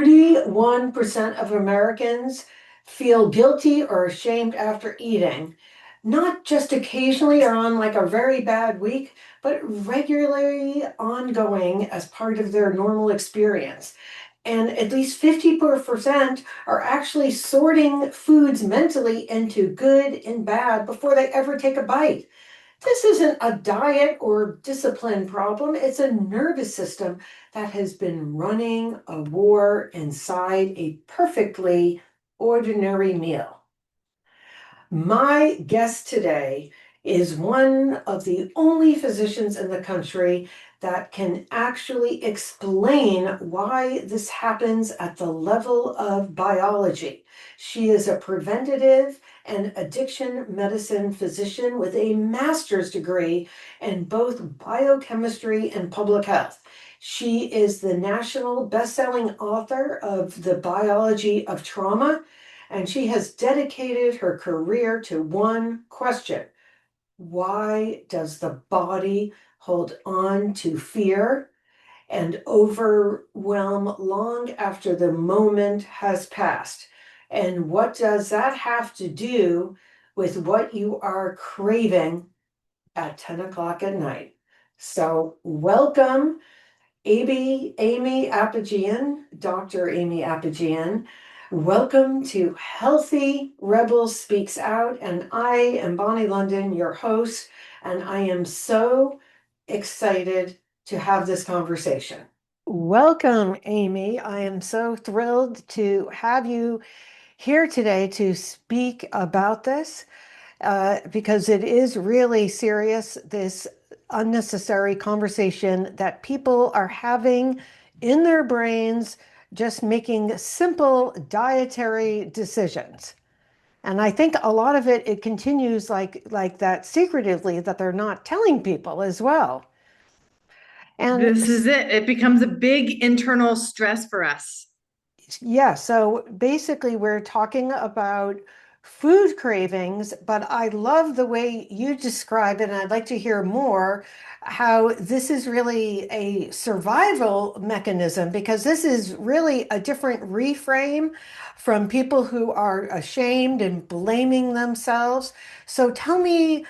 41% of Americans feel guilty or ashamed after eating, not just occasionally or on like a very bad week, but regularly ongoing as part of their normal experience. And at least 50% are actually sorting foods mentally into good and bad before they ever take a bite. This isn't a diet or discipline problem. It's a nervous system that has been running a war inside a perfectly ordinary meal. My guest today is one of the only physicians in the country that can actually explain why this happens at the level of biology. She is a preventative and addiction medicine physician with a master's degree in both biochemistry and public health. She is the national best-selling author of The Biology of Trauma, and she has dedicated her career to one question: why does the body hold on to fear and overwhelm long after the moment has passed? And what does that have to do with what you are craving at 10 o'clock at night? So, welcome, Aimie Apigian, Dr. Aimie Apigian. Welcome to Healthy Rebel Speaks Out, and I am Bonni London, your host, and I am so excited to have this conversation. Welcome, Aimie. I am so thrilled to have you here today to speak about this because it is really serious, this unnecessary conversation that people are having in their brains, just making simple dietary decisions. And I think a lot of it continues like that secretively that they're not telling people as well. And This is it. It becomes a big internal stress for us. yeah, so basically, we're talking about food cravings, but I love the way you describe it, and I'd like to hear more how this is really a survival mechanism, because this is really a different reframe from people who are ashamed and blaming themselves. So tell me,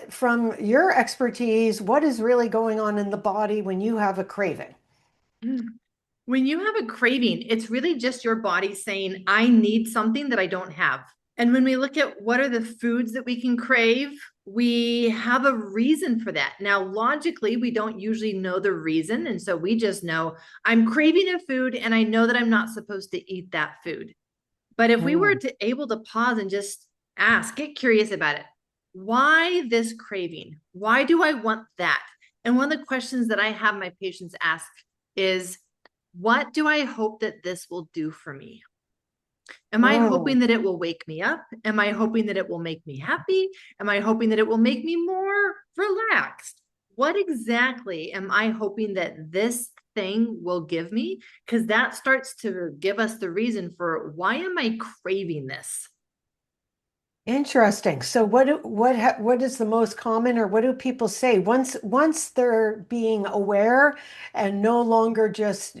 from your expertise, what is really going on in the body when you have a craving? When you have a craving, it's really just your body saying, I need something that I don't have. And when we look at what are the foods that we can crave, we have a reason for that. Now, logically, we don't usually know the reason. And so we just know I'm craving a food and I know that I'm not supposed to eat that food. But if we were Mm. to able to pause and just ask, get curious about it. Why this craving? Why do I want that? And one of the questions that I have my patients ask is, what do I hope that this will do for me? Am I Mm. hoping that it will wake me up? Am I hoping that it will make me happy? Am I hoping that it will make me more relaxed? What exactly am I hoping that this thing will give me? Because that starts to give us the reason for why am I craving this? Interesting. So what is the most common, or what do people say once they're being aware and no longer just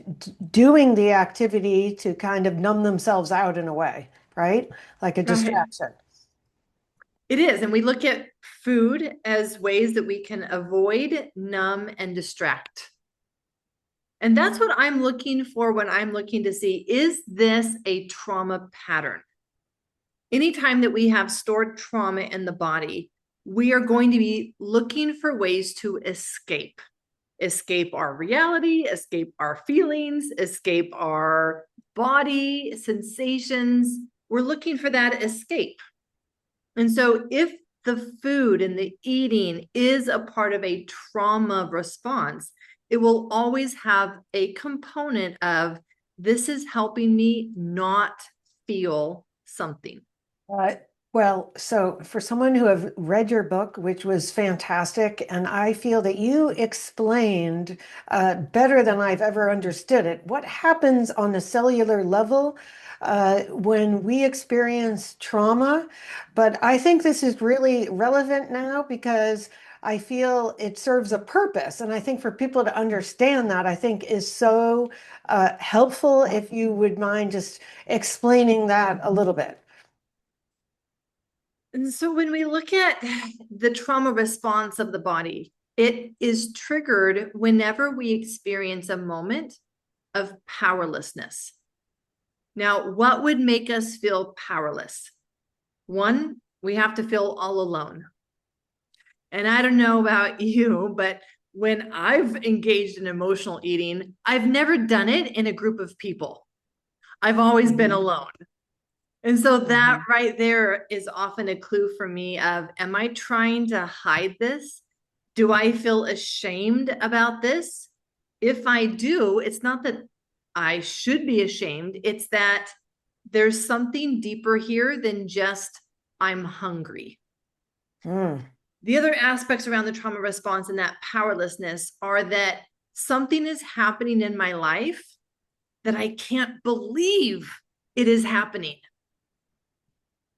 doing the activity to kind of numb themselves out in a way, right? Like a Right. distraction. It is. And we look at food as ways that we can avoid, numb, and distract. And that's what I'm looking for when I'm looking to see, is this a trauma pattern? Anytime that we have stored trauma in the body, we are going to be looking for ways to escape our reality, escape our feelings, escape our body sensations. We're looking for that escape. And so if the food and the eating is a part of a trauma response, it will always have a component of, this is helping me not feel something. Uh, well, so for someone who have read your book, which was fantastic, and I feel that you explained better than I've ever understood it, what happens on a cellular level when we experience trauma. But I think this is really relevant now because I feel it serves a purpose. And I think for people to understand that, I think is so helpful. If you would mind just explaining that a little bit. And so when we look at the trauma response of the body, it is triggered whenever we experience a moment of powerlessness. Now, what would make us feel powerless? One, we have to feel all alone. And I don't know about you, but when I've engaged in emotional eating, I've never done it in a group of people. I've always been alone. And so that right there is often a clue for me of, am I trying to hide this? Do I feel ashamed about this? If I do, it's not that I should be ashamed. It's that there's something deeper here than just I'm hungry. Mm. The other aspects around the trauma response and that powerlessness are that something is happening in my life that I can't believe it is happening.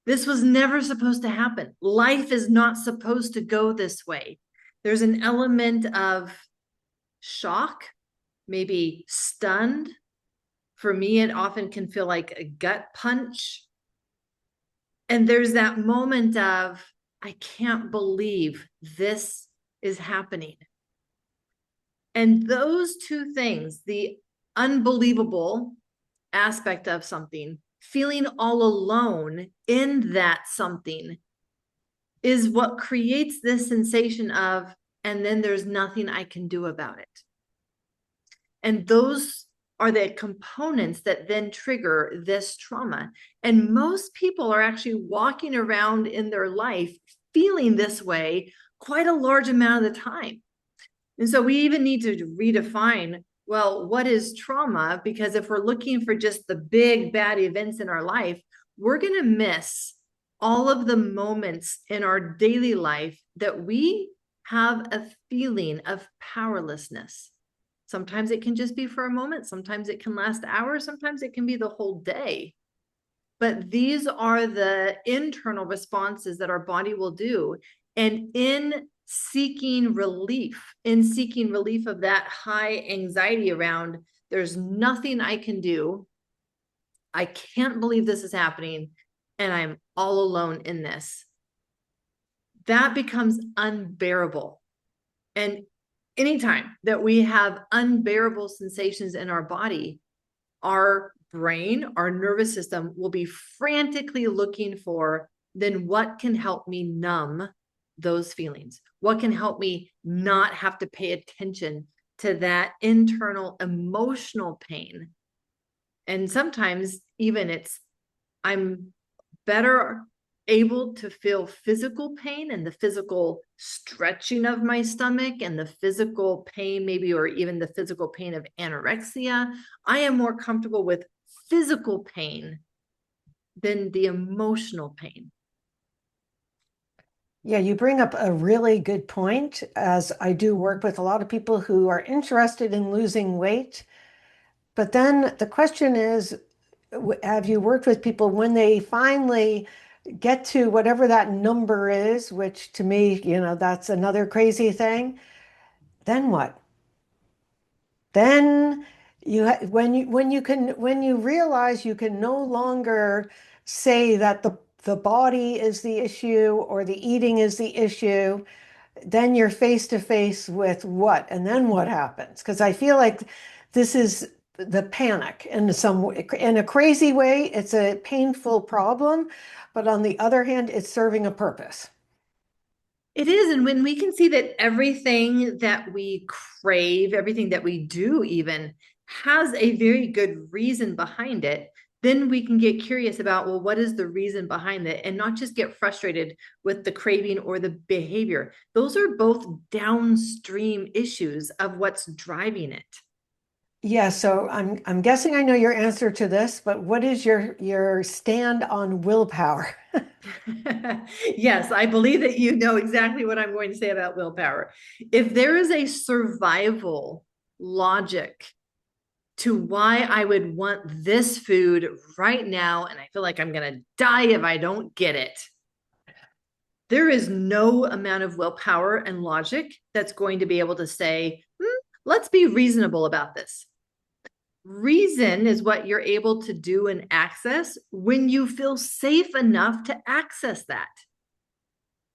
This was never supposed to happen. Life is not supposed to go this way. There's an element of shock, maybe stunned. For me, it often can feel like a gut punch. And there's that moment of, I can't believe this is happening. And those two things, the unbelievable aspect of something, feeling all alone in that something, is what creates this sensation of, and then there's nothing I can do about it. And those are the components that then trigger this trauma. And most people are actually walking around in their life feeling this way quite a large amount of the time. And so we even need to redefine, well, what is trauma? Because if we're looking for just the big bad events in our life, we're going to miss all of the moments in our daily life that we have a feeling of powerlessness. Sometimes it can just be for a moment. Sometimes it can last hours. Sometimes it can be the whole day. But these are the internal responses that our body will do. And in seeking relief of that high anxiety around, there's nothing I can do. I can't believe this is happening. And I'm all alone in this. That becomes unbearable. And anytime that we have unbearable sensations in our body, our brain, our nervous system will be frantically looking for, then what can help me numb those feelings? What can help me not have to pay attention to that internal emotional pain? And sometimes even I'm better able to feel physical pain and the physical stretching of my stomach and the physical pain, maybe, or even the physical pain of anorexia. I am more comfortable with physical pain than the emotional pain. Yeah, you bring up a really good point, as I do work with a lot of people who are interested in losing weight. But then the question is, have you worked with people when they finally get to whatever that number is, which to me, that's another crazy thing. Then what? Then when you realize you can no longer say that the body is the issue or the eating is the issue, then you're face to face with what? And then what happens? Because I feel like this is the panic in a crazy way. It's a painful problem, but on the other hand, it's serving a purpose. It is. And when we can see that everything that we crave, everything that we do even has a very good reason behind it, then we can get curious about, well, what is the reason behind it? And not just get frustrated with the craving or the behavior. Those are both downstream issues of what's driving it. Yeah, so I'm guessing I know your answer to this, but what is your stand on willpower? Yes, I believe that you know exactly what I'm going to say about willpower. If there is a survival logic to why I would want this food right now, and I feel like I'm going to die if I don't get it, There is no amount of willpower and logic that's going to be able to say, let's be reasonable about this. Reason is what you're able to do and access when you feel safe enough to access that.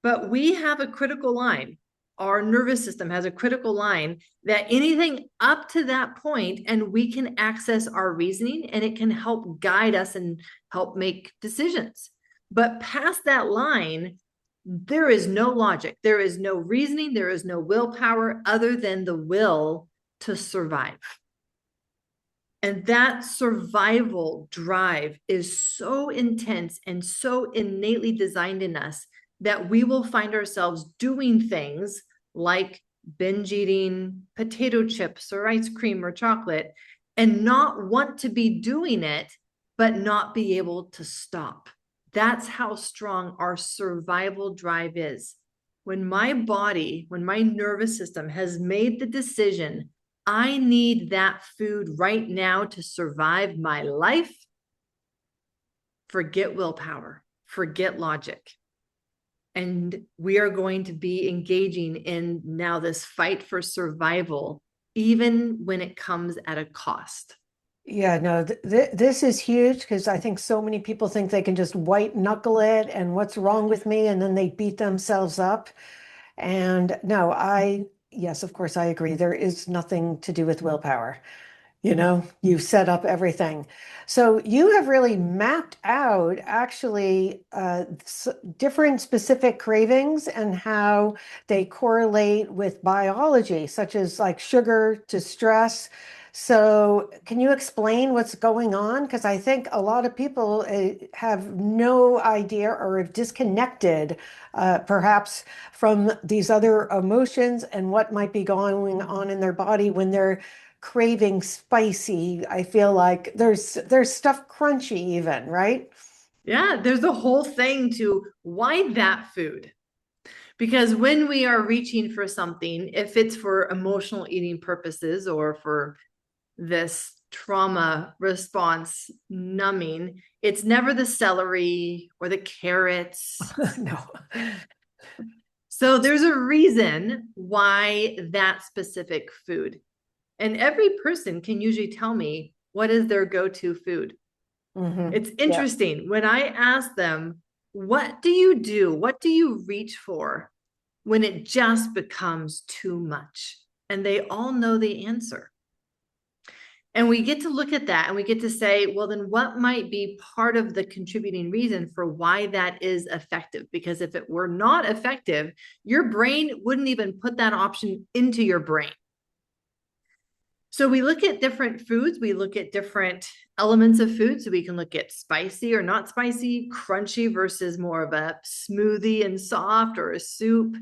But we have a critical line. Our nervous system has a critical line that anything up to that point, and we can access our reasoning, and it can help guide us and help make decisions. But past that line, there is no logic. There is no reasoning. There is no willpower other than the will to survive. And that survival drive is so intense and so innately designed in us that we will find ourselves doing things like binge eating potato chips or ice cream or chocolate and not want to be doing it, but not be able to stop. That's how strong our survival drive is. When my body, when my nervous system has made the decision, I need that food right now to survive my life, forget willpower, forget logic. And we are going to be engaging in now this fight for survival, even when it comes at a cost. Yeah, no, this is huge because I think so many people think they can just white knuckle it and what's wrong with me, and then they beat themselves up. And no, yes, of course, I agree. There is nothing to do with willpower. You set up everything. So you have really mapped out actually different specific cravings and how they correlate with biology, such as like sugar to stress. So can you explain what's going on? Because I think a lot of people have no idea or have disconnected perhaps from these other emotions and what might be going on in their body when they're craving spicy. I feel like there's stuff crunchy even, right? Yeah, there's a whole thing to why that food. Because when we are reaching for something, if it's for emotional eating purposes or for this trauma response numbing, it's never the celery or the carrots. No. So there's a reason why that specific food. And every person can usually tell me what is their go-to food. It's Yeah. interesting when I ask them, what do you do? What do you reach for when it just becomes too much? And they all know the answer. And we get to look at that and we get to say, well, then what might be part of the contributing reason for why that is effective? Because if it were not effective, your brain wouldn't even put that option into your brain. So we look at different foods. We look at different elements of food. So we can look at spicy or not spicy, crunchy versus more of a smoothie and soft or a soup.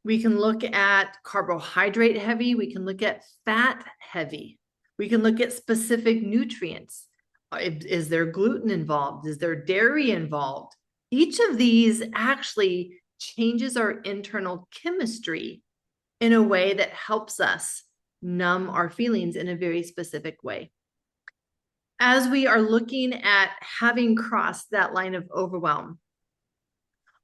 We can look at carbohydrate heavy. We can look at fat heavy. We can look at specific nutrients. Is there gluten involved? Is there dairy involved? Each of these actually changes our internal chemistry in a way that helps us numb our feelings in a very specific way. As we are looking at having crossed that line of overwhelm,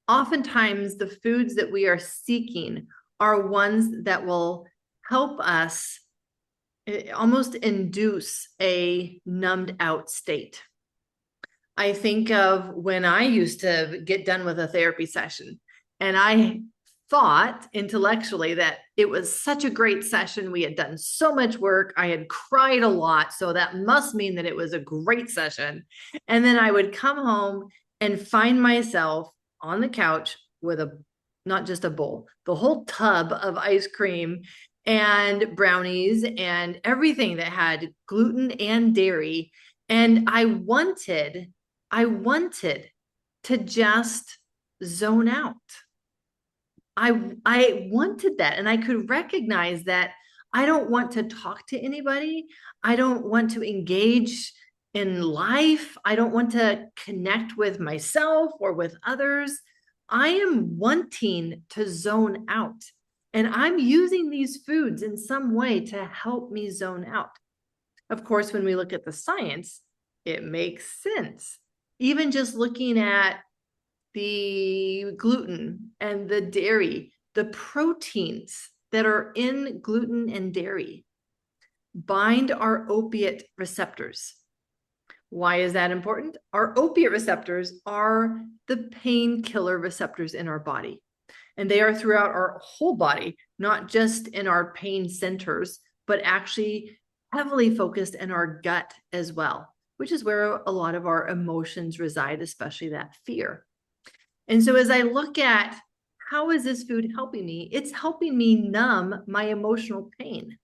oftentimes the foods that we are seeking are ones that will help us almost induce a numbed out state. I think of when I used to get done with a therapy session and I thought intellectually that it was such a great session. We had done so much work. I had cried a lot. So that must mean that it was a great session. And then I would come home and find myself on the couch with not just a bowl, the whole tub of ice cream and brownies and everything that had gluten and dairy. And I wanted to just zone out. I wanted that, and I could recognize that I don't want to talk to anybody. I don't want to engage in life. I don't want to connect with myself or with others. I am wanting to zone out, and I'm using these foods in some way to help me zone out. Of course, when we look at the science, it makes sense. Even just looking at the gluten and the dairy, the proteins that are in gluten and dairy bind our opiate receptors. Why is that important? Our opiate receptors are the painkiller receptors in our body, and they are throughout our whole body, not just in our pain centers, but actually heavily focused in our gut as well, which is where a lot of our emotions reside, especially that fear. And so as I look at how is this food helping me, it's helping me numb my emotional pain.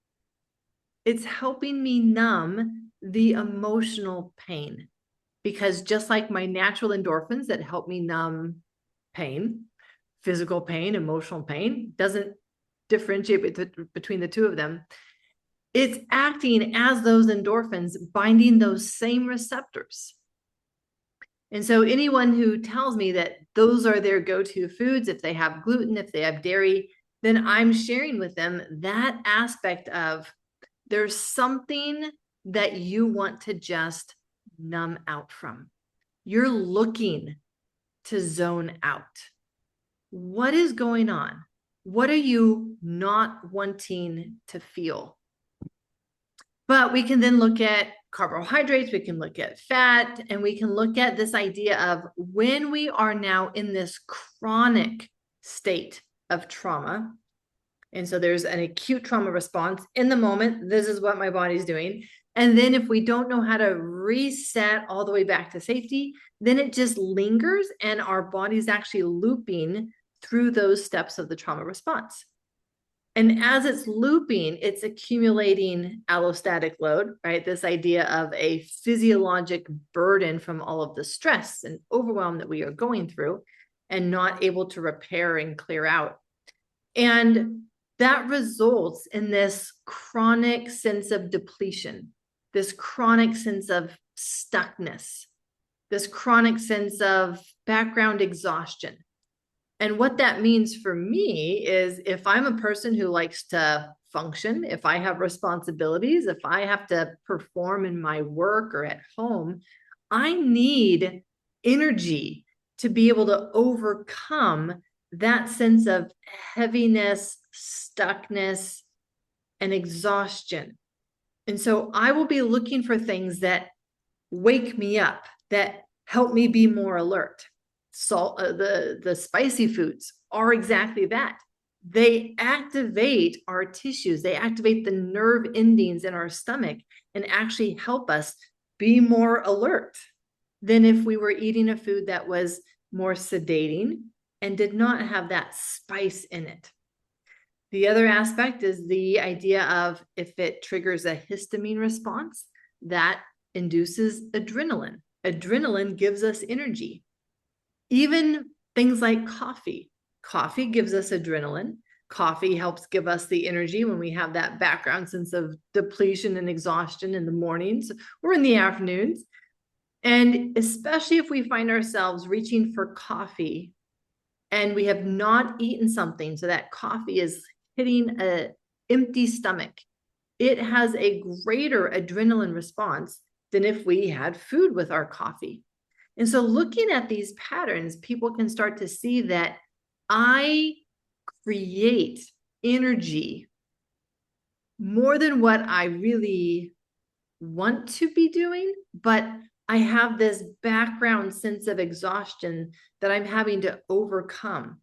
It's helping me numb the emotional pain, because just like my natural endorphins that help me numb pain, physical pain, emotional pain, doesn't differentiate between the two of them. It's acting as those endorphins, binding those same receptors. And so anyone who tells me that those are their go-to foods, if they have gluten, if they have dairy, then I'm sharing with them that aspect of there's something that you want to just numb out from. You're looking to zone out. What is going on? What are you not wanting to feel? But we can then look at carbohydrates, we can look at fat, and we can look at this idea of when we are now in this chronic state of trauma. And so there's an acute trauma response in the moment. This is what my body's doing. And then if we don't know how to reset all the way back to safety, then it just lingers and our body's actually looping through those steps of the trauma response. And as it's looping, it's accumulating allostatic load, right? This idea of a physiologic burden from all of the stress and overwhelm that we are going through and not able to repair and clear out. And that results in this chronic sense of depletion, this chronic sense of stuckness, this chronic sense of background exhaustion. And what that means for me is if I'm a person who likes to function, if I have responsibilities, if I have to perform in my work or at home, I need energy to be able to overcome that sense of heaviness, stuckness, and exhaustion. And so I will be looking for things that wake me up, that help me be more alert. The spicy foods are exactly that. They activate our tissues, they activate the nerve endings in our stomach and actually help us be more alert than if we were eating a food that was more sedating and did not have that spice in it. The other aspect is the idea of if it triggers a histamine response, that induces adrenaline. Adrenaline gives us energy. Even things like coffee. Coffee gives us adrenaline. Coffee helps give us the energy when we have that background sense of depletion and exhaustion in the mornings or in the afternoons. And especially if we find ourselves reaching for coffee and we have not eaten something, so that coffee is hitting an empty stomach, it has a greater adrenaline response than if we had food with our coffee. And so looking at these patterns, people can start to see that I create energy more than what I really want to be doing, but I have this background sense of exhaustion that I'm having to overcome.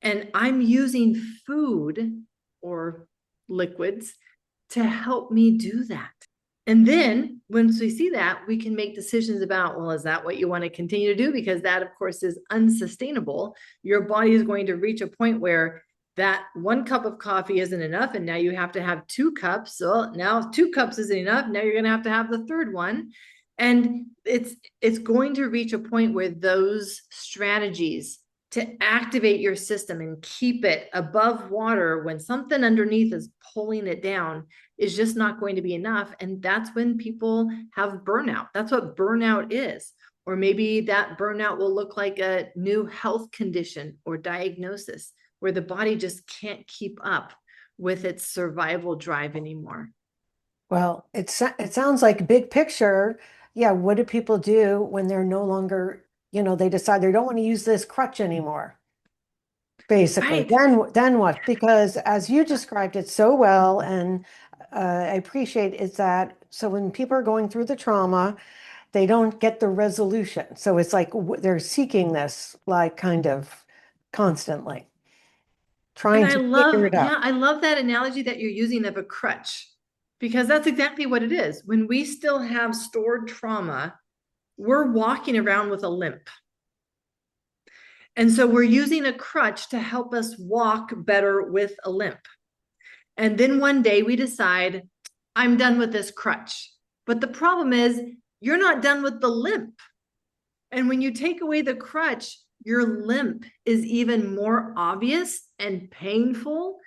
And I'm using food or liquids to help me do that. And then once we see that, we can make decisions about, well, is that what you want to continue to do? Because that, of course, is unsustainable. Your body is going to reach a point where that 1 cup of coffee isn't enough. And now you have to have 2 cups. So now 2 cups isn't enough. Now you're going to have the third one. And it's going to reach a point where those strategies to activate your system and keep it above water when something underneath is pulling it down is just not going to be enough. And that's when people have burnout. That's what burnout is. Or maybe that burnout will look like a new health condition or diagnosis where the body just can't keep up with its survival drive anymore. Well, it sounds like big picture. Yeah, what do people do when they're no longer, they decide they don't want to use this crutch anymore. Basically, Right. then what? Because as you described it so well, and I appreciate is that so when people are going through the trauma, they don't get the resolution. So it's like they're seeking this, like kind of constantly And trying I to figure love, it yeah, out. I love that analogy that you're using of a crutch, because that's exactly what it is. When we still have stored trauma, we're walking around with a limp. And so we're using a crutch to help us walk better with a limp. And then one day we decide, I'm done with this crutch. But the problem is, you're not done with the limp. And when you take away the crutch, your limp is even more obvious and painful.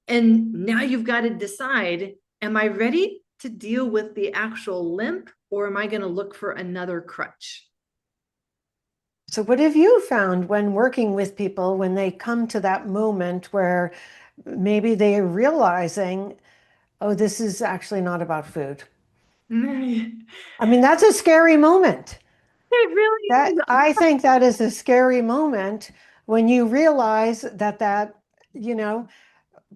And now you've got to decide, am I ready to deal with the actual limp, or am I going to look for another crutch? So what have you found when working with people when they come to that moment where maybe they're realizing, oh, this is actually not about food? It I mean, that's a scary moment. really That is. I think that is a scary moment when you realize that, you know,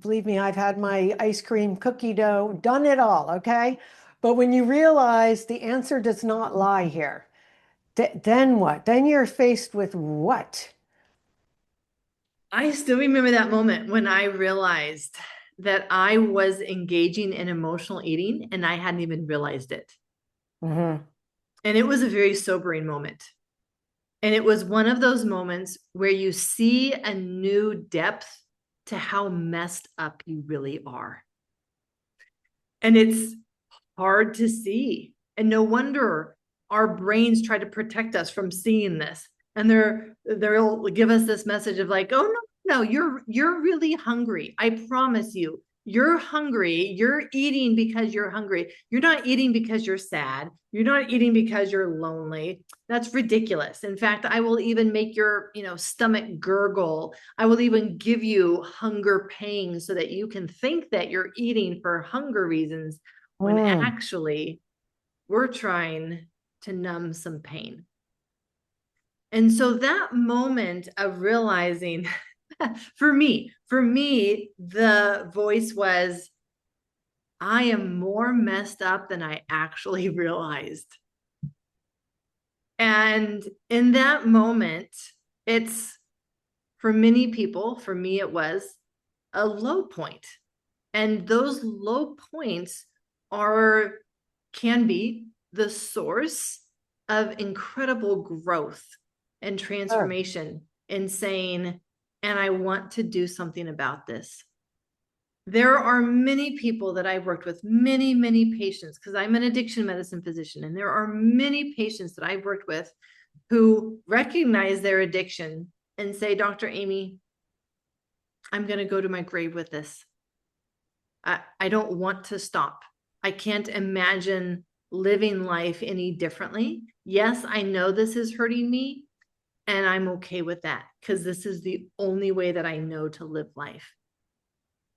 believe me, I've had my ice cream cookie dough, done it all, okay? But when you realize the answer does not lie here, then what? Then you're faced with what? I still remember that moment when I realized that I was engaging in emotional eating and I hadn't even realized it. Hmm. And it was a very sobering moment. And it was one of those moments where you see a new depth to how messed up you really are. And it's hard to see. And no wonder our brains try to protect us from seeing this. And they'll give us this message of like, oh no, you're really hungry. I promise you. You're hungry. You're eating because you're hungry. You're not eating because you're sad. You're not eating because you're lonely. That's ridiculous. In fact, I will even make your, stomach gurgle. I will even give you hunger pangs so that you can think that you're eating for hunger reasons when Mm. actually we're trying to numb some pain. And so that moment of realizing for me, the voice was, I am more messed up than I actually realized. And in that moment, it's for many people, for me, it was a low point. And those low points are can be the source of incredible growth and Sure. transformation in saying, and I want to do something about this. There are many people that I've worked with, many, many patients, because I'm an addiction medicine physician, and there are many patients that I've worked with who recognize their addiction and say, Dr. Aimie, I'm going to go to my grave with this. I don't want to stop. I can't imagine living life any differently. Yes, I know this is hurting me, and I'm okay with that because this is the only way that I know to live life.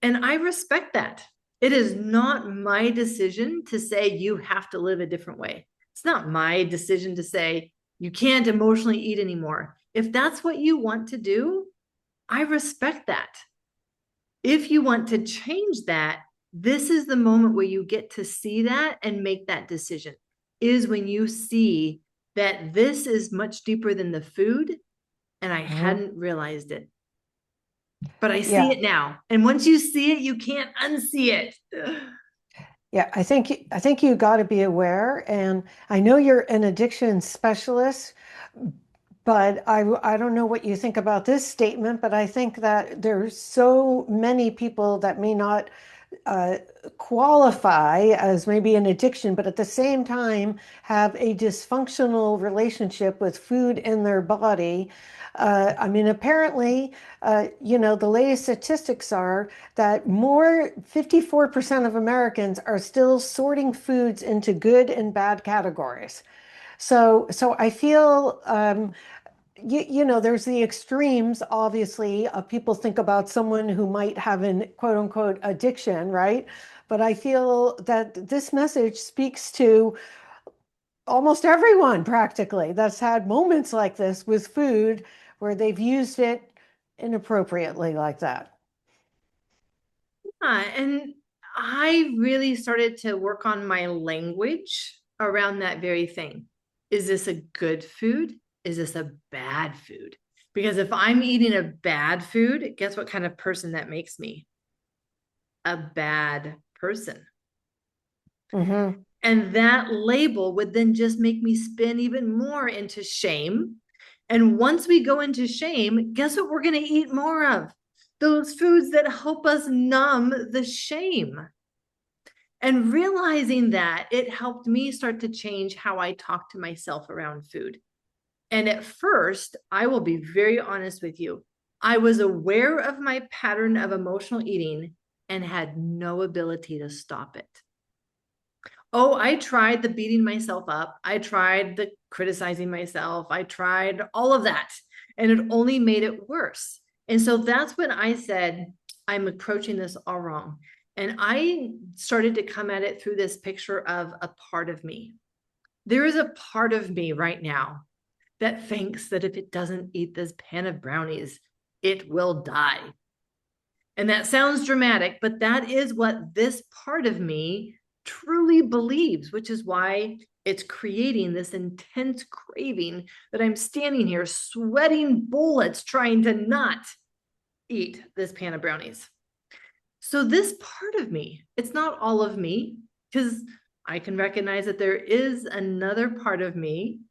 And I respect that. It is not my decision to say you have to live a different way. It's not my decision to say you can't emotionally eat anymore. If that's what you want to do, I respect that. If you want to change that, this is the moment where you get to see that and make that decision, is when you see that this is much deeper than the food and I Mhm. hadn't realized it. But I see Yeah. it now. And once you see it, you can't unsee it. Yeah, I think you got to be aware, and I know you're an addiction specialist, but I don't know what you think about this statement, but I think that there's so many people that may not uh, qualify as maybe an addiction, but at the same time have a dysfunctional relationship with food in their body. I mean, apparently, the latest statistics are that 54% of Americans are still sorting foods into good and bad categories. So I feel there's the extremes, obviously. People think about someone who might have an quote unquote addiction, right? But I feel that this message speaks to almost everyone practically that's had moments like this with food where they've used it inappropriately like that. Yeah, and I really started to work on my language around that very thing. Is this a good food? Is this a bad food? Because if I'm eating a bad food, guess what kind of person that makes me? A bad person. Hmm. And that label would then just make me spin even more into shame. And once we go into shame, guess what we're going to eat more of? Those foods that help us numb the shame. And realizing that, it helped me start to change how I talk to myself around food. And at first, I will be very honest with you, I was aware of my pattern of emotional eating and had no ability to stop it. Oh, I tried the beating myself up. I tried the criticizing myself. I tried all of that, and it only made it worse. And so that's when I said, I'm approaching this all wrong. And I started to come at it through this picture of a part of me. There is a part of me right now that thinks that if it doesn't eat this pan of brownies, it will die. And that sounds dramatic, but that is what this part of me truly believes, which is why it's creating this intense craving that I'm standing here sweating bullets trying to not eat this pan of brownies. So, this part of me, it's not all of me, because I can recognize that there is another part of me,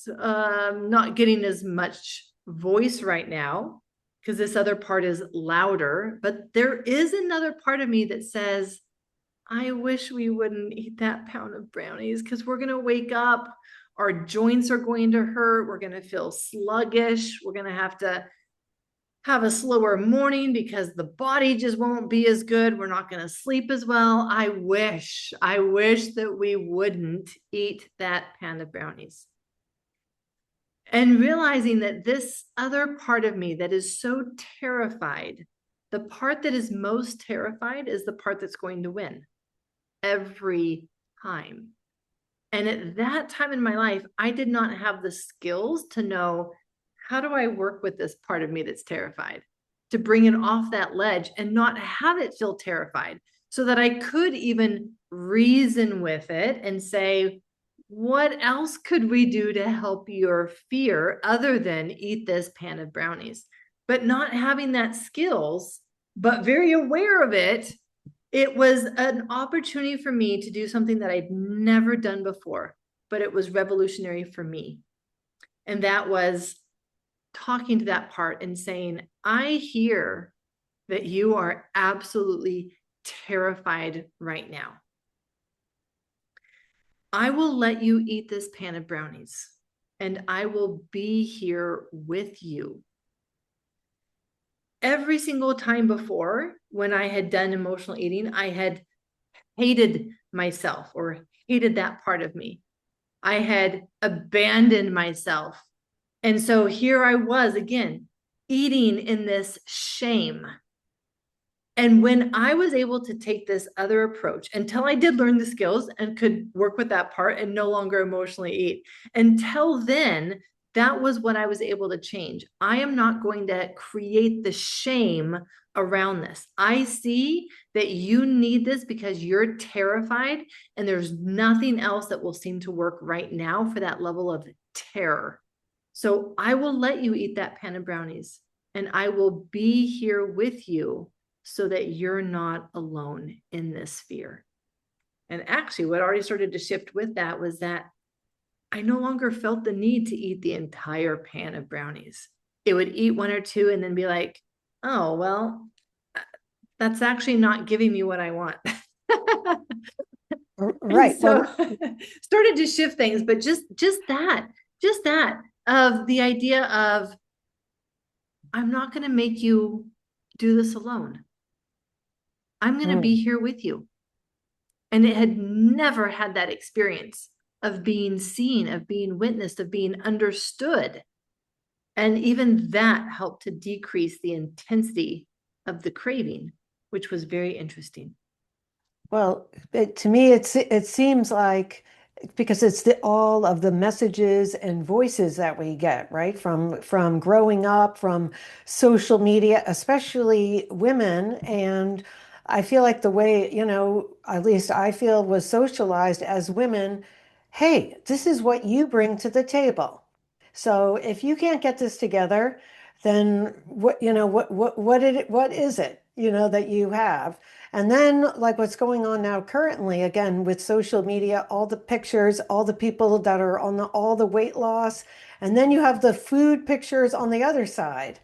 not getting as much voice right now because this other part is louder. But there is another part of me that says, I wish we wouldn't eat that pound of brownies because we're going to wake up. Our joints are going to hurt. We're going to feel sluggish. We're going to have a slower morning because the body just won't be as good. We're not going to sleep as well. I wish that we wouldn't eat that pan of brownies. And realizing that this other part of me that is so terrified, the part that is most terrified is the part that's going to win every time. And at that time in my life, I did not have the skills to know, how do I work with this part of me that's terrified to bring it off that ledge and not have it feel terrified, so that I could even reason with it and say, what else could we do to help your fear other than eat this pan of brownies? But not having that skills, but very aware of it, it was an opportunity for me to do something that I'd never done before, but it was revolutionary for me. And that was talking to that part and saying, I hear that you are absolutely terrified right now. I will let you eat this pan of brownies, and I will be here with you. Every single time before, when I had done emotional eating, I had hated myself or hated that part of me. I had abandoned myself. And so here I was again, eating in this shame. And when I was able to take this other approach, until I did learn the skills and could work with that part and no longer emotionally eat, until then, that was what I was able to change. I am not going to create the shame around this. I see that you need this because you're terrified, and there's nothing else that will seem to work right now for that level of terror. So I will let you eat that pan of brownies, and I will be here with you so that you're not alone in this fear. And actually, what already started to shift with that was that I no longer felt the need to eat the entire pan of brownies. It would eat one or two and then be like, oh, well, that's actually not giving me what I want. And Right. so Well, started to shift things, but just that of the idea of, I'm not going to make you do this alone. I'm going to be mm, here with you. And it had never had that experience of being seen, of being witnessed, of being understood. And even that helped to decrease the intensity of the craving, which was very interesting. well, to me, it seems like because it's all of the messages and voices that we get, right? From growing up, from social media, especially women. And I feel like the way, at least I feel was socialized as women, hey, this is what you bring to the table. So if you can't get this together, then what is it, that you have? And then, like what's going on now currently, again, with social media, all the pictures, all the people that are on all the weight loss, and then you have the food pictures on the other side,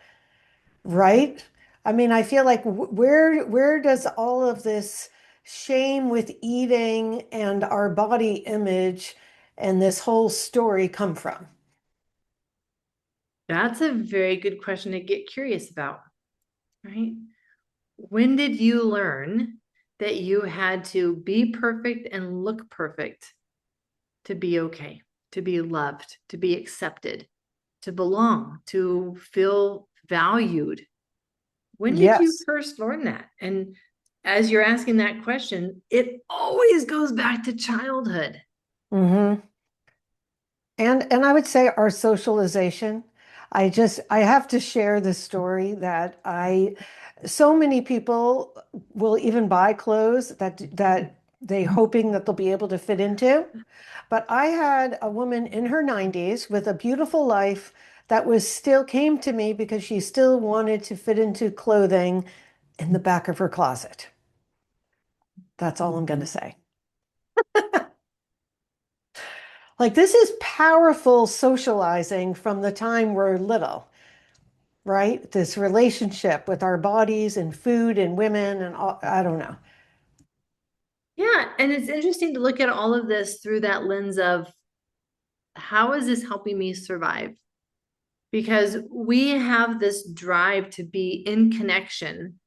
right? I mean, I feel like where does all of this shame with eating and our body image and this whole story come from? That's a very good question to get curious about, right? When did you learn that you had to be perfect and look perfect to be okay, to be loved, to be accepted, to belong, to feel valued? When did you Yes. first learn that? And as you're asking that question, it always goes back to childhood. Hmm. And I would say our socialization. I have to share this story that so many people will even buy clothes that they hoping that they'll be able to fit into. But I had a woman in her 90s with a beautiful life that was still came to me because she still wanted to fit into clothing in the back of her closet. That's all I'm going to say. Like this is powerful socializing from the time we're little, right? This relationship with our bodies and food and women and all, I don't know. Yeah. And it's interesting to look at all of this through that lens of how is this helping me survive? Because we have this drive to be in connection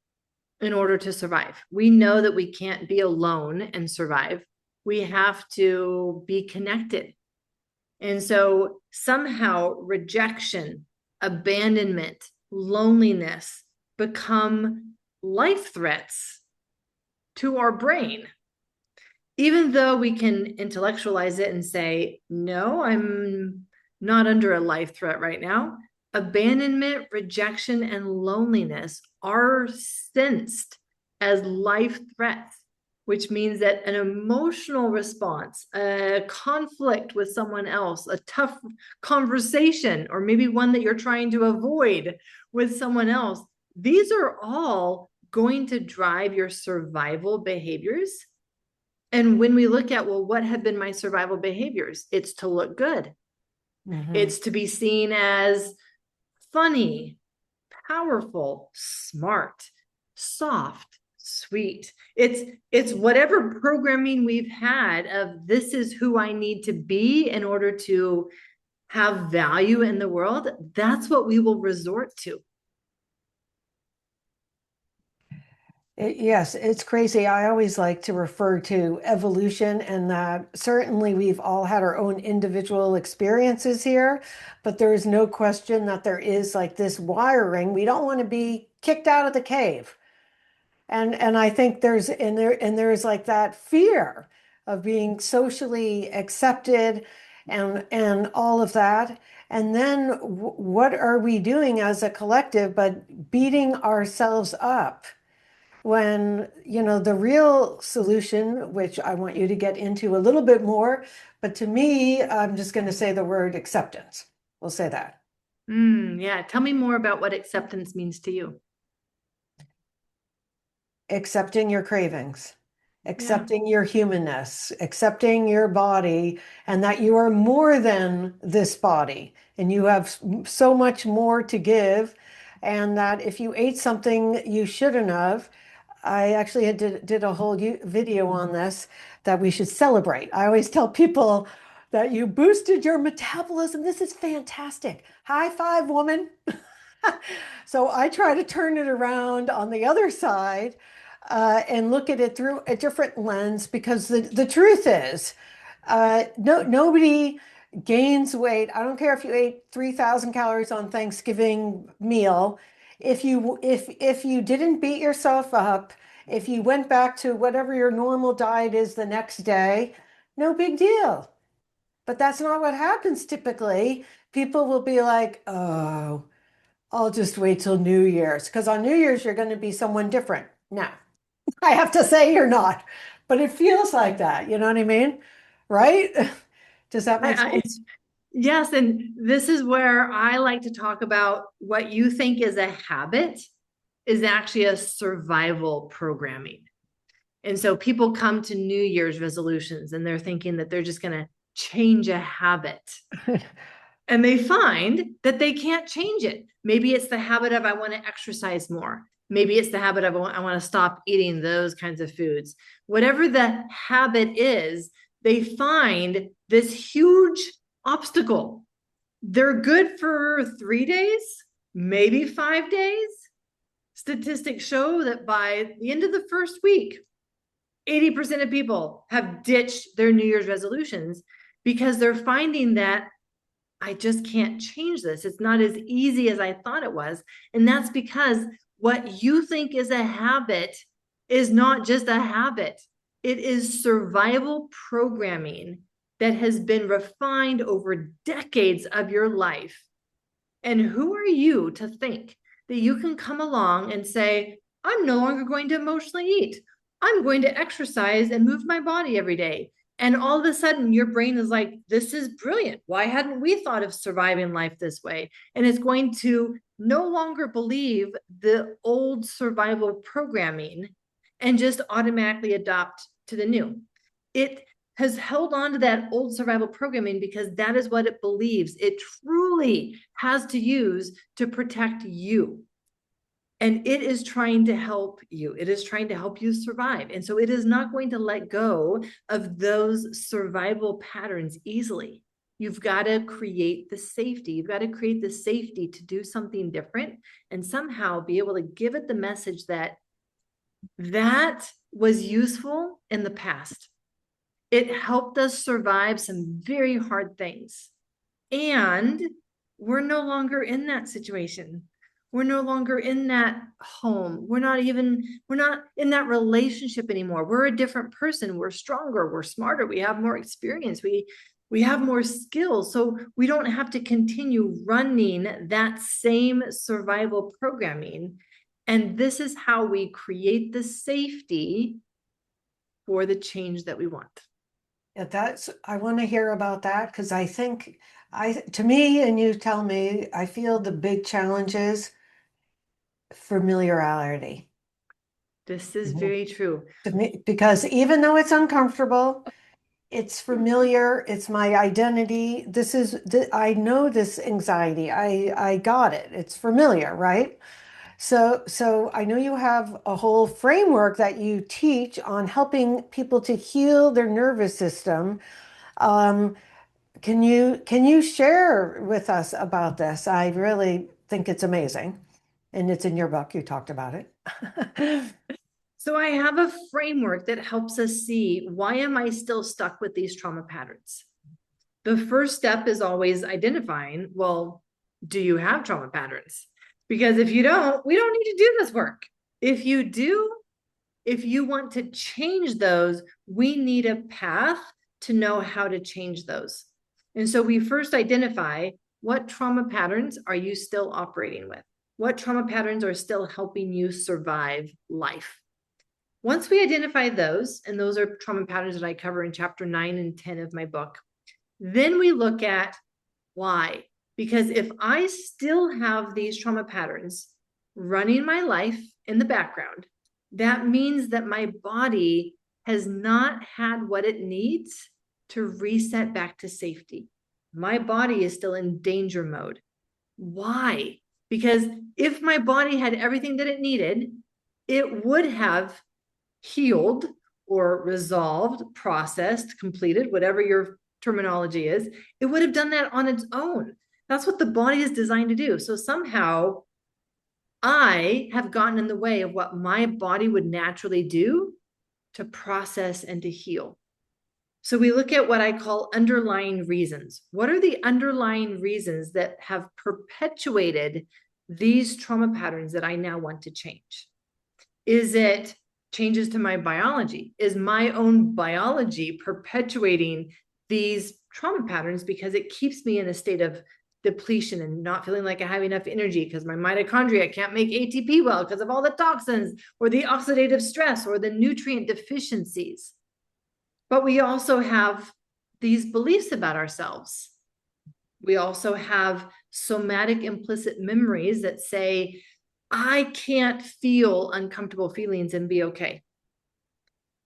in order to survive. We know that we can't be alone and survive. We have to be connected. And so somehow rejection, abandonment, loneliness become life threats to our brain. Even though we can intellectualize it and say, no, I'm not under a life threat right now, abandonment, rejection, and loneliness are sensed as life threats, which means that an emotional response, a conflict with someone else, a tough conversation, or maybe one that you're trying to avoid with someone else, these are all going to drive your survival behaviors. And when we look at, well, what have been my survival behaviors? It's to look good. Hmm. It's to be seen as funny, powerful, smart, soft, sweet. It's whatever programming we've had of this is who I need to be in order to have value in the world. That's what we will resort to. Yes, it's crazy. I always like to refer to evolution and that certainly we've all had our own individual experiences here, but there is no question that there is like this wiring. We don't want to be kicked out of the cave. And I think there's like that fear of being socially accepted and all of that. And then what are we doing as a collective but beating ourselves up when, the real solution, which I want you to get into a little bit more, but to me, I'm just going to say the word acceptance. We'll say that. Yeah. Tell me more about what acceptance means to you. Accepting your cravings, Yeah. accepting your humanness, accepting your body, and that you are more than this body, and you have so much more to give, and that if you ate something you shouldn't have, I actually did a whole video on this, that we should celebrate. I always tell people that you boosted your metabolism. This is fantastic. High five, woman. So I try to turn it around on the other side and look at it through a different lens because the truth is, nobody gains weight. I don't care if you ate 3,000 calories on Thanksgiving meal. If you didn't beat yourself up, if you went back to whatever your normal diet is the next day, no big deal. But that's not what happens typically. People will be like, oh, I'll just wait till New Year's. Because on New Year's, you're going to be someone different. No, I have to say you're not. But it feels like that. You know what I mean? Right? Does that make sense? Yes, and this is where I like to talk about what you think is a habit is actually a survival programming. And so people come to New Year's resolutions and they're thinking that they're just going to change a habit. And they find that they can't change it. Maybe it's the habit of I want to exercise more. Maybe it's the habit of I want to stop eating those kinds of foods. Whatever the habit is, they find this huge obstacle. They're good for 3 days, maybe 5 days. Statistics show that by the end of the first week, 80% of people have ditched their New Year's resolutions because they're finding that I just can't change this. It's not as easy as I thought it was. And that's because what you think is a habit is not just a habit. It is survival programming that has been refined over decades of your life. And who are you to think that you can come along and say, I'm no longer going to emotionally eat. I'm going to exercise and move my body every day. And all of a sudden, your brain is like, this is brilliant. Why hadn't we thought of surviving life this way? And it's going to no longer believe the old survival programming and just automatically adopt to the new. It has held on to that old survival programming because that is what it believes it truly has to use to protect you. And it is trying to help you. It is trying to help you survive. And so it is not going to let go of those survival patterns easily. You've got to create the safety. You've got to create the safety to do something different and somehow be able to give it the message that that was useful in the past. It helped us survive some very hard things. And we're no longer in that situation. We're no longer in that home. We're not in that relationship anymore. We're a different person. We're stronger. We're smarter. We have more experience. We have more skills. So we don't have to continue running that same survival programming. And this is how we create the safety for the change that we want. Yeah, I want to hear about that because to me, and you tell me, I feel the big challenge is familiarity. This is Mhm. very true. To me, because even though it's uncomfortable, it's familiar, it's my identity. I know this anxiety. I got it. It's familiar, right? So I know you have a whole framework that you teach on helping people to heal their nervous system. Um, can you share with us about this? I really think it's amazing. And it's in your book, you talked about it. So I have a framework that helps us see, why am I still stuck with these trauma patterns? The first step is always identifying, well, do you have trauma patterns? Because if you don't, we don't need to do this work. If you do, if you want to change those, we need a path to know how to change those. And so we first identify, what trauma patterns are you still operating with? What trauma patterns are still helping you survive life? Once we identify those, and those are trauma patterns that I cover in chapter 9 and 10 of my book, then we look at why. Because if I still have these trauma patterns running my life in the background, that means that my body has not had what it needs to reset back to safety. My body is still in danger mode. Why? Because if my body had everything that it needed, it would have healed or resolved, processed, completed, whatever your terminology is, it would have done that on its own. That's what the body is designed to do. So somehow I have gotten in the way of what my body would naturally do to process and to heal. So we look at what I call underlying reasons. What are the underlying reasons that have perpetuated these trauma patterns that I now want to change? Is it changes to my biology? Is my own biology perpetuating these trauma patterns because it keeps me in a state of depletion and not feeling like I have enough energy because my mitochondria can't make ATP well because of all the toxins or the oxidative stress or the nutrient deficiencies. But we also have these beliefs about ourselves. We also have somatic implicit memories that say, I can't feel uncomfortable feelings and be okay.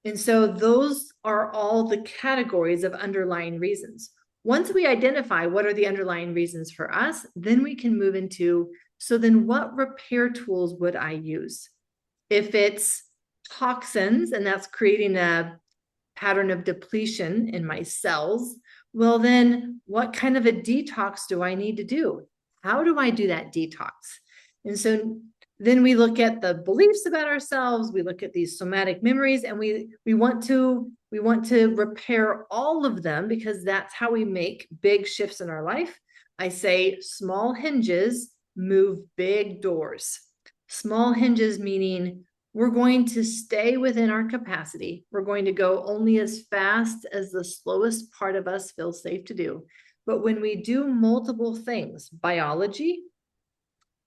And so those are all the categories of underlying reasons. Once we identify what are the underlying reasons for us, then we can move into, so then what repair tools would I use? If it's toxins and that's creating a pattern of depletion in my cells, well, then what kind of a detox do I need to do? How do I do that detox? And so then we look at the beliefs about ourselves, we look at these somatic memories, and we want to repair all of them because that's how we make big shifts in our life. I say small hinges move big doors. Small hinges meaning we're going to stay within our capacity. We're going to go only as fast as the slowest part of us feels safe to do. But when we do multiple things, biology,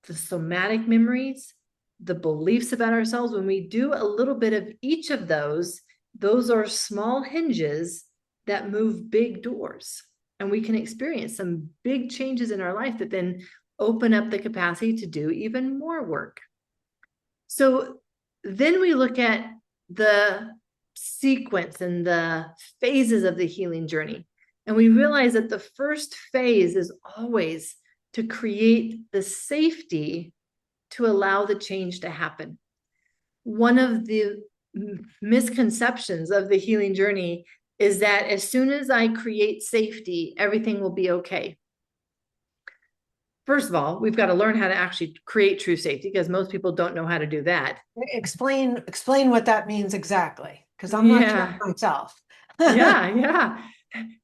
the somatic memories, the beliefs about ourselves, when we do a little bit of each of those are small hinges that move big doors. And we can experience some big changes in our life that then open up the capacity to do even more work. So then we look at the sequence and the phases of the healing journey. And we realize that the first phase is always to create the safety to allow the change to happen. One of the misconceptions of the healing journey is that as soon as I create safety, everything will be okay. First of all, we've got to learn how to actually create true safety because most people don't know how to do that. Explain what that means exactly, because I'm not sure Yeah. myself. Yeah.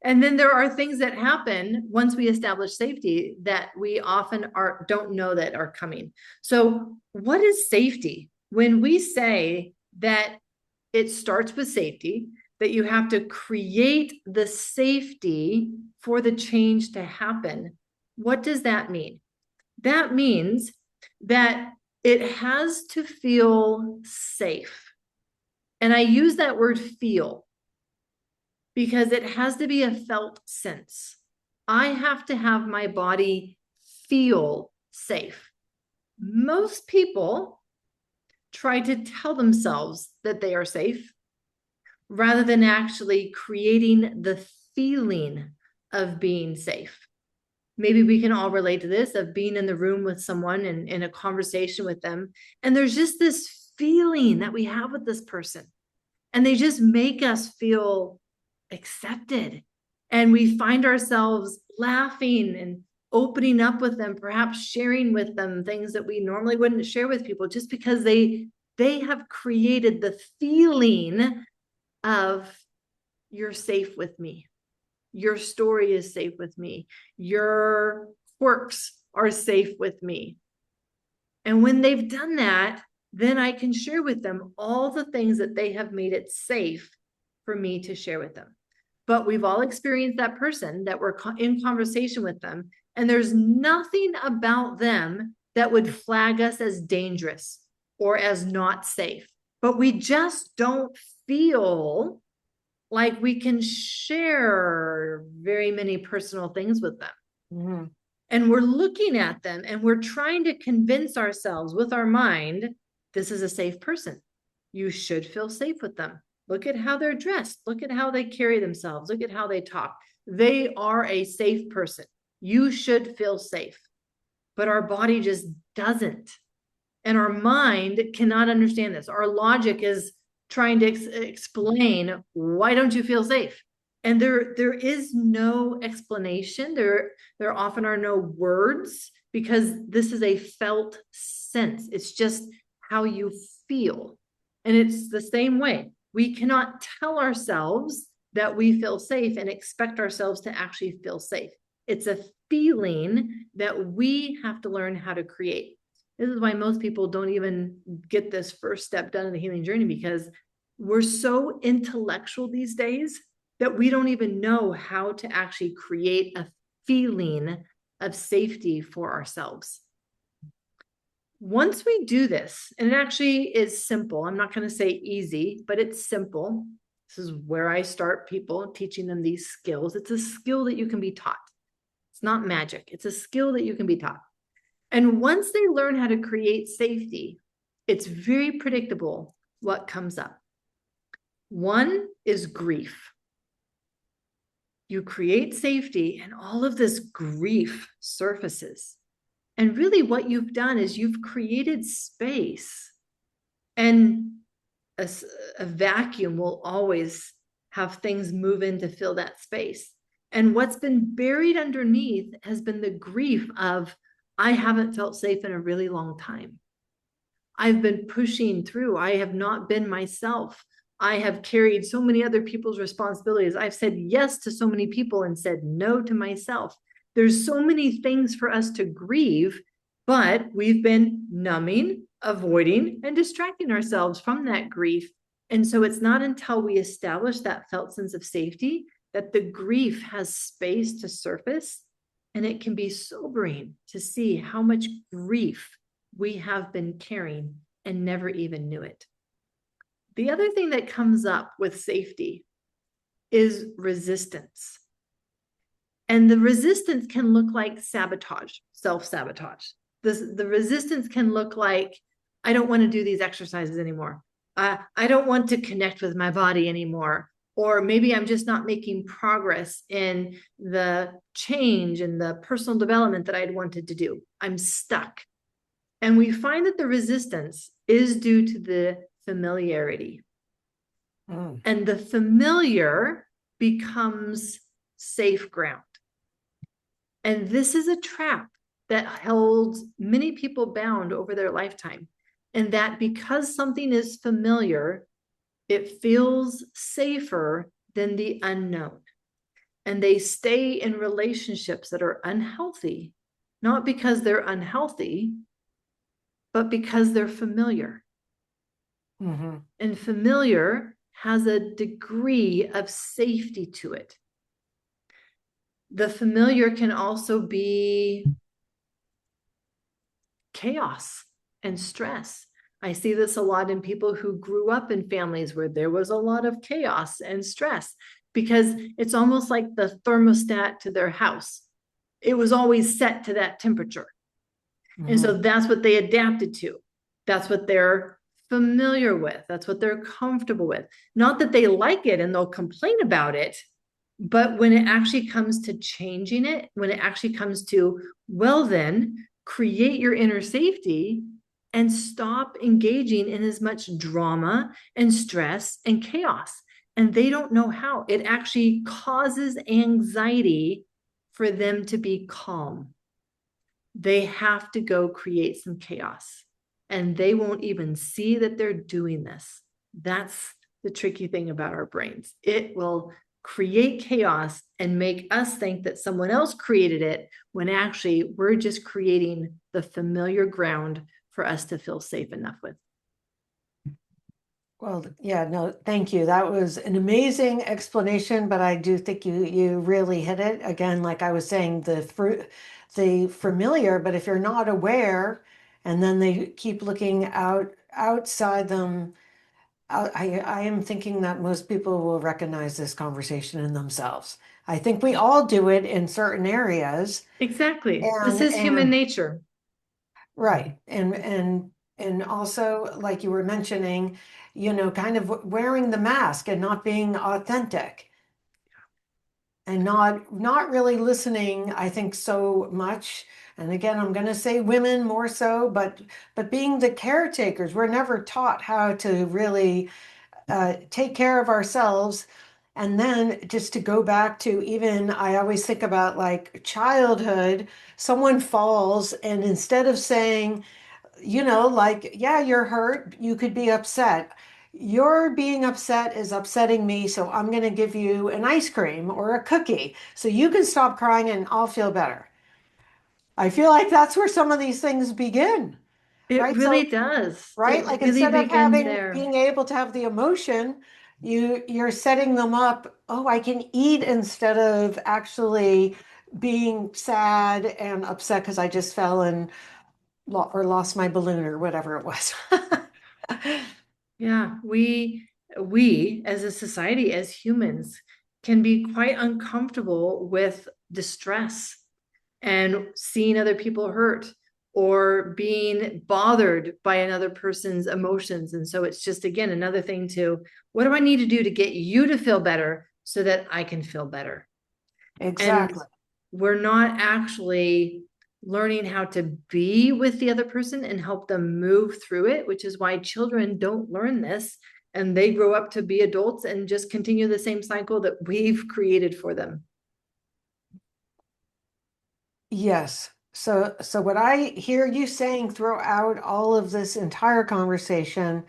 And then there are things that happen once we establish safety that we often don't know that are coming. So what is safety? When we say that it starts with safety, that you have to create the safety for the change to happen, what does that mean? That means that it has to feel safe. And I use that word feel because it has to be a felt sense. I have to have my body feel safe. Most people try to tell themselves that they are safe rather than actually creating the feeling of being safe. Maybe we can all relate to this, of being in the room with someone and in a conversation with them. And there's just this feeling that we have with this person. And they just make us feel accepted. And we find ourselves laughing and opening up with them, perhaps sharing with them things that we normally wouldn't share with people, just because they have created the feeling of, you're safe with me. Your story is safe with me. Your quirks are safe with me. And when they've done that, then I can share with them all the things that they have made it safe for me to share with them. But we've all experienced that person that we're in conversation with them, and there's nothing about them that would flag us as dangerous or as not safe. But we just don't feel like we can share very many personal things with them. Mm-hmm. And we're looking at them and we're trying to convince ourselves with our mind, this is a safe person. You should feel safe with them. Look at how they're dressed. Look at how they carry themselves. Look at how they talk. They are a safe person. You should feel safe. But our body just doesn't. And our mind cannot understand this. Our logic is trying to explain, why don't you feel safe? And there is no explanation. There often are no words because this is a felt sense. It's just how you feel. And it's the same way. We cannot tell ourselves that we feel safe and expect ourselves to actually feel safe. It's a feeling that we have to learn how to create. This is why most people don't even get this first step done in the healing journey, because we're so intellectual these days that we don't even know how to actually create a feeling of safety for ourselves. Once we do this, and it actually is simple, I'm not going to say easy, but it's simple. This is where I start people, teaching them these skills. It's a skill that you can be taught. It's not magic. It's a skill that you can be taught. And once they learn how to create safety, it's very predictable what comes up. One is grief. You create safety, and all of this grief surfaces. And really, what you've done is you've created space, and a vacuum will always have things move in to fill that space. And what's been buried underneath has been the grief of, I haven't felt safe in a really long time. I've been pushing through. I have not been myself. I have carried so many other people's responsibilities. I've said yes to so many people and said no to myself. There's so many things for us to grieve, but we've been numbing, avoiding, and distracting ourselves from that grief. And so it's not until we establish that felt sense of safety that the grief has space to surface. And it can be sobering to see how much grief we have been carrying and never even knew it. The other thing that comes up with safety is resistance. And the resistance can look like sabotage, self-sabotage. The resistance can look like, I don't want to do these exercises anymore. I don't want to connect with my body anymore. Or maybe I'm just not making progress in the change and the personal development that I'd wanted to do. I'm stuck. And we find that the resistance is due to the familiarity. And the familiar becomes safe ground. And this is a trap that holds many people bound over their lifetime. And that because something is familiar, it feels safer than the unknown. And they stay in relationships that are unhealthy, not because they're unhealthy, but because they're familiar. Mm-hmm. And familiar has a degree of safety to it. The familiar can also be chaos and stress. I see this a lot in people who grew up in families where there was a lot of chaos and stress, because it's almost like the thermostat to their house. It was always set to that temperature. Mm-hmm. And so that's what they adapted to. That's what they're familiar with. That's what they're comfortable with. Not that they like it and they'll complain about it, but when it actually comes to changing it, when it actually comes to, well, then create your inner safety and stop engaging in as much drama and stress and chaos. And they don't know how. It actually causes anxiety for them to be calm. They have to go create some chaos, and they won't even see that they're doing this. That's the tricky thing about our brains. It will create chaos and make us think that someone else created it, when actually we're just creating the familiar ground for us to feel safe enough with. Well, yeah, no, thank you. That was an amazing explanation, but I do think you really hit it. Again, like I was saying, the familiar, but if you're not aware, and then they keep looking outside them, I am thinking that most people will recognize this conversation in themselves. I think we all do it in certain areas. Exactly. This is human nature. Right. And also, like you were mentioning, kind of wearing the mask and not being authentic and not really listening, I think, so much. And again, I'm going to say women more so, but being the caretakers, we're never taught how to really take care of ourselves. And then just to go back to, even I always think about like childhood, someone falls, and instead of saying, like, yeah, you're hurt, you could be upset. Your being upset is upsetting me, so I'm going to give you an ice cream or a cookie so you can stop crying and I'll feel better. I feel like that's where some of these things begin, It right? really So, does. right? It Like really instead of begins there. being able to have the emotion, You're setting them up, oh, I can eat instead of actually being sad and upset because I just fell and or lost my balloon or whatever it was. Yeah, we as a society, as humans, can be quite uncomfortable with distress and seeing other people hurt or being bothered by another person's emotions. And so it's just, again, another thing to, what do I need to do to get you to feel better so that I can feel better? And Exactly. we're not actually learning how to be with the other person and help them move through it, which is why children don't learn this and they grow up to be adults and just continue the same cycle that we've created for them. Yes. So what I hear you saying throughout all of this entire conversation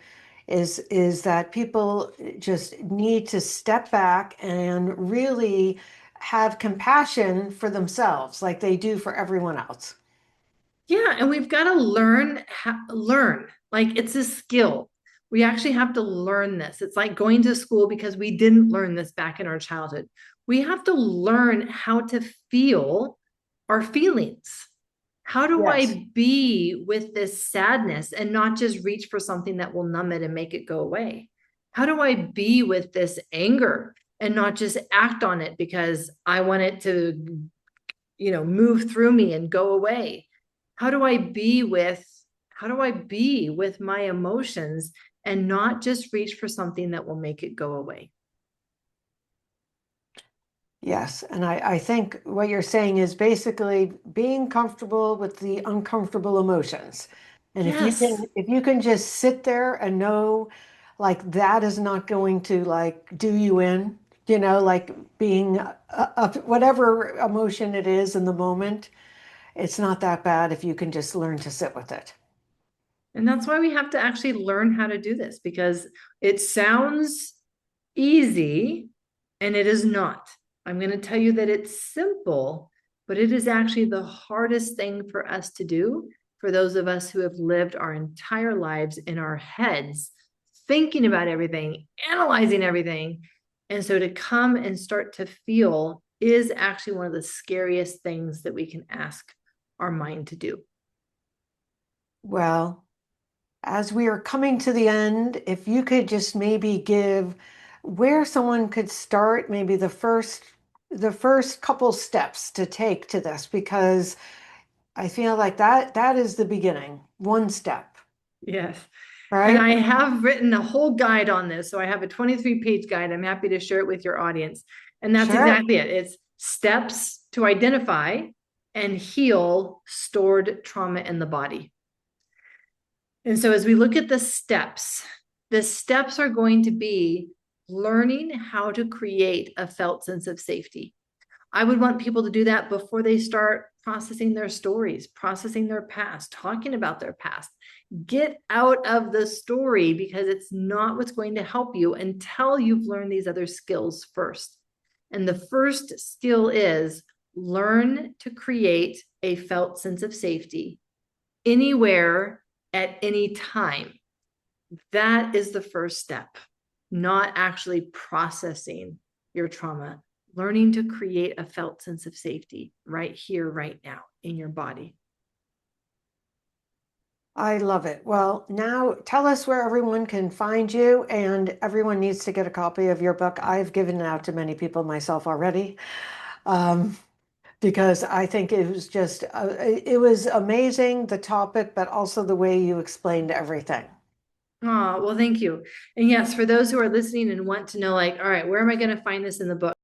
is that people just need to step back and really have compassion for themselves like they do for everyone else. Yeah, and we've got to learn. Like it's a skill. We actually have to learn this. It's like going to school because we didn't learn this back in our childhood. We have to learn how to feel our feelings. How do Yes. I be with this sadness and not just reach for something that will numb it and make it go away? How do I be with this anger and not just act on it because I want it to, move through me and go away? How do I be with how do I be with my emotions and not just reach for something that will make it go away? Yes, and I think what you're saying is basically being comfortable with the uncomfortable emotions. And Yes. if you can just sit there and know like that is not going to like do you in, like being whatever emotion it is in the moment, it's not that bad if you can just learn to sit with it. And that's why we have to actually learn how to do this because it sounds easy and it is not. I'm going to tell you that it's simple, but it is actually the hardest thing for us to do for those of us who have lived our entire lives in our heads, thinking about everything, analyzing everything. And so to come and start to feel is actually one of the scariest things that we can ask our mind to do. Well, as we are coming to the end, if you could just maybe give where someone could start, maybe the first couple steps to take to this, because I feel like that is the beginning, one step, Yes. And right? I have written a whole guide on this. So I have a 23-page guide. I'm happy to share it with your audience. And that's Sure. exactly it. It's steps to identify and heal stored trauma in the body. And so as we look at the steps are going to be learning how to create a felt sense of safety. I would want people to do that before they start processing their stories, processing their past, talking about their past. Get out of the story because it's not what's going to help you until you've learned these other skills first. And the first skill is learn to create a felt sense of safety anywhere at any time. That is the first step, not actually processing your trauma, learning to create a felt sense of safety right here, right now in your body. I love it. Well, now tell us where everyone can find you, and everyone needs to get a copy of your book. I've given it out to many people myself already. Um, because I think it was amazing, the topic, but also the way you explained everything. Oh, well, thank you. And yes, for those who are listening and want to know, like, all right, where am I going to find this in the book?